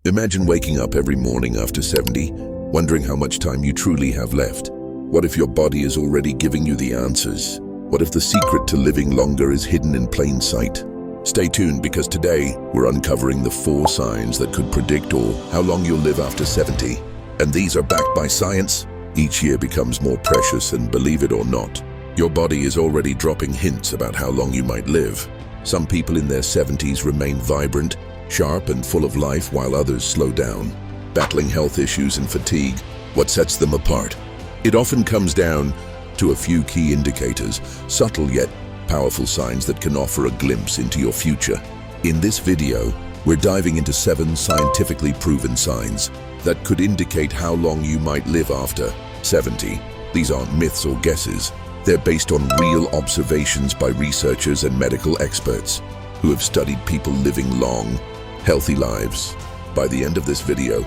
Imagine waking up every morning after 70, wondering how much time you truly have left. What if your body is already giving you the answers? What if the secret to living longer is hidden in plain sight? Stay tuned, because today we're uncovering the 4 signs that could predict how long you'll live after 70. And these are backed by science. Each year becomes more precious, and believe it or not, your body is already dropping hints about how long you might live. Some people in their 70s remain vibrant, sharp and full of life, while others slow down, battling health issues and fatigue. What sets them apart? It often comes down to a few key indicators, subtle yet powerful signs that can offer a glimpse into your future. In this video, we're diving into 7 scientifically proven signs that could indicate how long you might live after 70. These aren't myths or guesses. They're based on real observations by researchers and medical experts who have studied people living long, healthy lives. By the end of this video,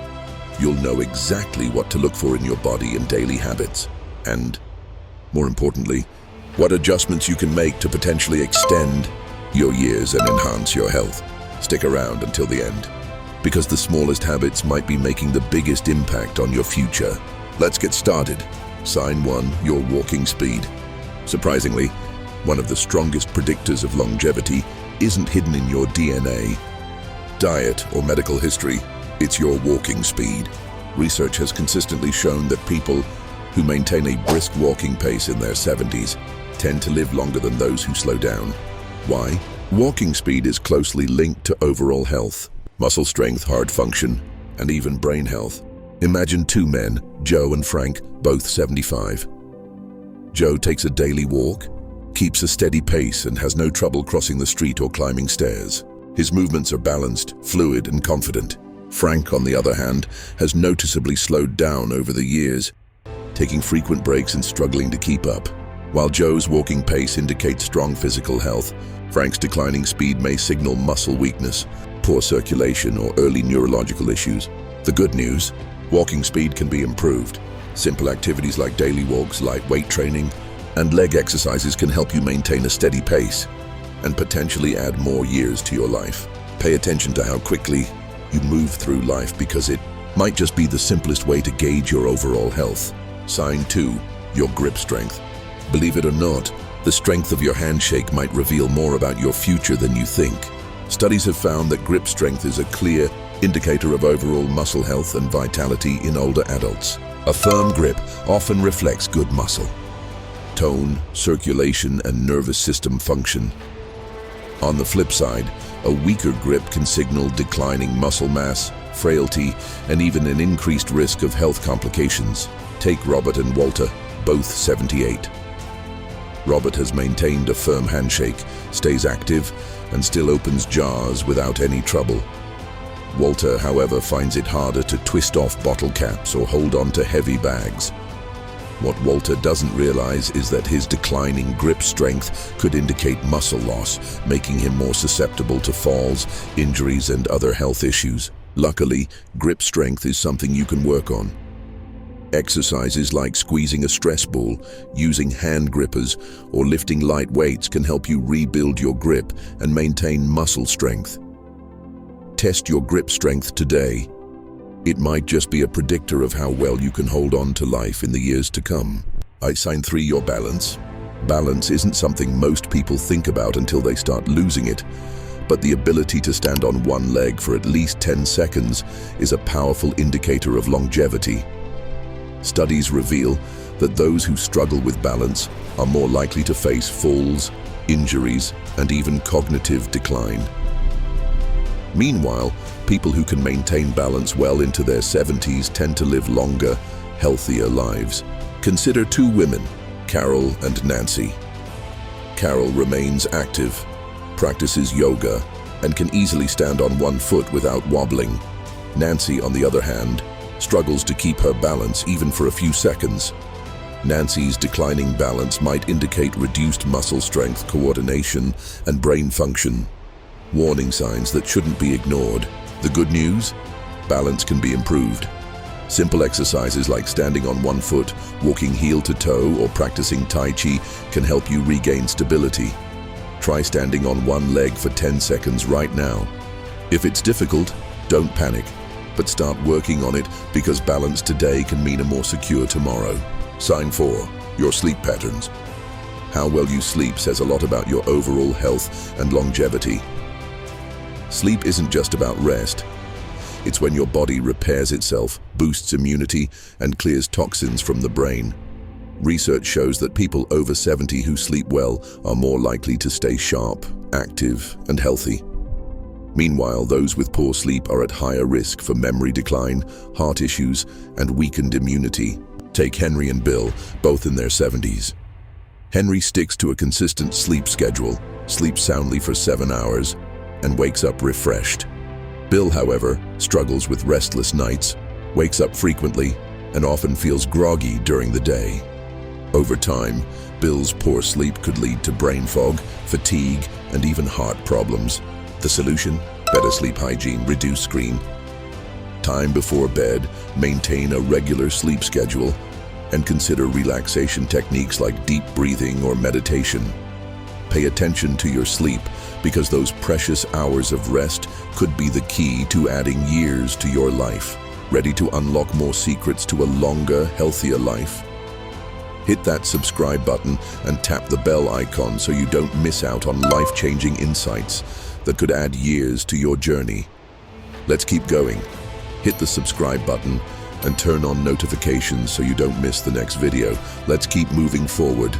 you'll know exactly what to look for in your body and daily habits, and, more importantly, what adjustments you can make to potentially extend your years and enhance your health. Stick around until the end, because the smallest habits might be making the biggest impact on your future. Let's get started. Sign 1, your walking speed. Surprisingly, one of the strongest predictors of longevity isn't hidden in your DNA, diet, or medical history. It's your walking speed. Research has consistently shown that people who maintain a brisk walking pace in their 70s tend to live longer than those who slow down. Why? Walking speed is closely linked to overall health, muscle strength, heart function, and even brain health. Imagine 2 men, Joe and Frank, both 75. Joe takes a daily walk, keeps a steady pace, and has no trouble crossing the street or climbing stairs. His movements are balanced, fluid, and confident. Frank, on the other hand, has noticeably slowed down over the years, taking frequent breaks and struggling to keep up. While Joe's walking pace indicates strong physical health, Frank's declining speed may signal muscle weakness, poor circulation, or early neurological issues. The good news: walking speed can be improved. Simple activities like daily walks, light weight training, and leg exercises can help you maintain a steady pace and potentially add more years to your life. Pay attention to how quickly you move through life, because it might just be the simplest way to gauge your overall health. Sign 2, your grip strength. Believe it or not, the strength of your handshake might reveal more about your future than you think. Studies have found that grip strength is a clear indicator of overall muscle health and vitality in older adults. A firm grip often reflects good muscle tone, circulation, and nervous system function. On the flip side, a weaker grip can signal declining muscle mass, frailty, and even an increased risk of health complications. Take Robert and Walter, both 78. Robert has maintained a firm handshake, stays active, and still opens jars without any trouble. Walter, however, finds it harder to twist off bottle caps or hold on to heavy bags. What Walter doesn't realize is that his declining grip strength could indicate muscle loss, making him more susceptible to falls, injuries, and other health issues. Luckily, grip strength is something you can work on. Exercises like squeezing a stress ball, using hand grippers, or lifting light weights can help you rebuild your grip and maintain muscle strength. Test your grip strength today. It might just be a predictor of how well you can hold on to life in the years to come. Sign 3, your balance. Balance isn't something most people think about until they start losing it, but the ability to stand on one leg for at least 10 seconds is a powerful indicator of longevity. Studies reveal that those who struggle with balance are more likely to face falls, injuries, and even cognitive decline. Meanwhile, people who can maintain balance well into their 70s tend to live longer, healthier lives. Consider 2 women, Carol and Nancy. Carol remains active, practices yoga, and can easily stand on one foot without wobbling. Nancy, on the other hand, struggles to keep her balance even for a few seconds. Nancy's declining balance might indicate reduced muscle strength, coordination, and brain function. Warning signs that shouldn't be ignored. The good news? Balance can be improved. Simple exercises like standing on one foot, walking heel to toe, or practicing Tai Chi can help you regain stability. Try standing on one leg for 10 seconds right now. If it's difficult, don't panic. but start working on it because balance today can mean a more secure tomorrow. Sign 4. Your sleep patterns. How well you sleep says a lot about your overall health and longevity. Sleep isn't just about rest. It's when your body repairs itself, boosts immunity, and clears toxins from the brain. Research shows that people over 70 who sleep well are more likely to stay sharp, active, and healthy. Meanwhile, those with poor sleep are at higher risk for memory decline, heart issues, and weakened immunity. Take Henry and Bill, both in their 70s. Henry sticks to a consistent sleep schedule, sleeps soundly for 7 hours, and wakes up refreshed. Bill, however, struggles with restless nights, wakes up frequently, and often feels groggy during the day. Over time, Bill's poor sleep could lead to brain fog, fatigue, and even heart problems. The solution? Better sleep hygiene, reduce screen time before bed, maintain a regular sleep schedule, and consider relaxation techniques like deep breathing or meditation. Pay attention to your sleep because those precious hours of rest could be the key to adding years to your life. Ready to unlock more secrets to a longer, healthier life? Hit that subscribe button and tap the bell icon so you don't miss out on life-changing insights that could add years to your journey. Let's keep going. Hit the subscribe button and turn on notifications so you don't miss the next video. Let's keep moving forward.